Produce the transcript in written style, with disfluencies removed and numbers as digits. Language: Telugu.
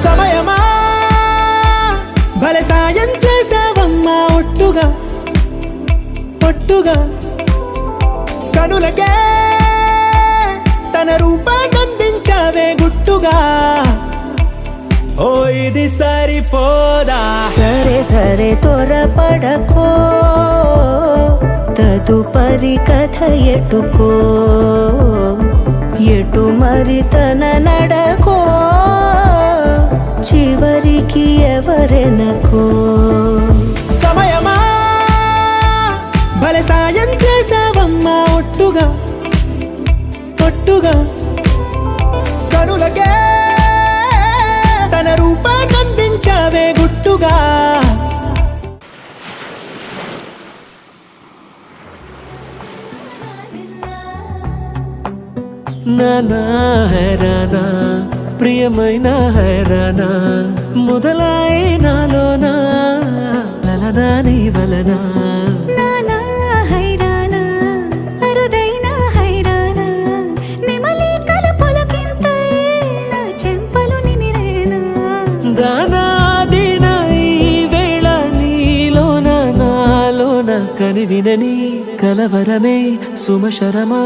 సమయమా భలే సాయం చేసావమ్మా ఒట్టుగా ఒట్టుగా కనులకే తన రూపాన్నందించావే గుట్టుగా ఓ ఇది సరిపోదా సరే సరే త్వరపడకో తదుపరి కథ ఎటుకో ఎటు మరి తన నడకో చివరికి ఎవరెనకో సమయమా భలే సాయం చేసావమ్మా ఒట్టుగా ఒట్టుగా కనులకే తన రూపాన్నందించావే గుట్టుగా నానా హైరానా ప్రియమైన హైరానా మొదలాయి నాలోనా లలనా నీ వలనా నానా హైరానా అరుదైన హైరానా నెమలి కలుపులకింతై నా చెంపలు నిమిరేనా దానాదిన ఈ వేళ నీలోన నాలోన కనివినని కలవరమే సుమశరమా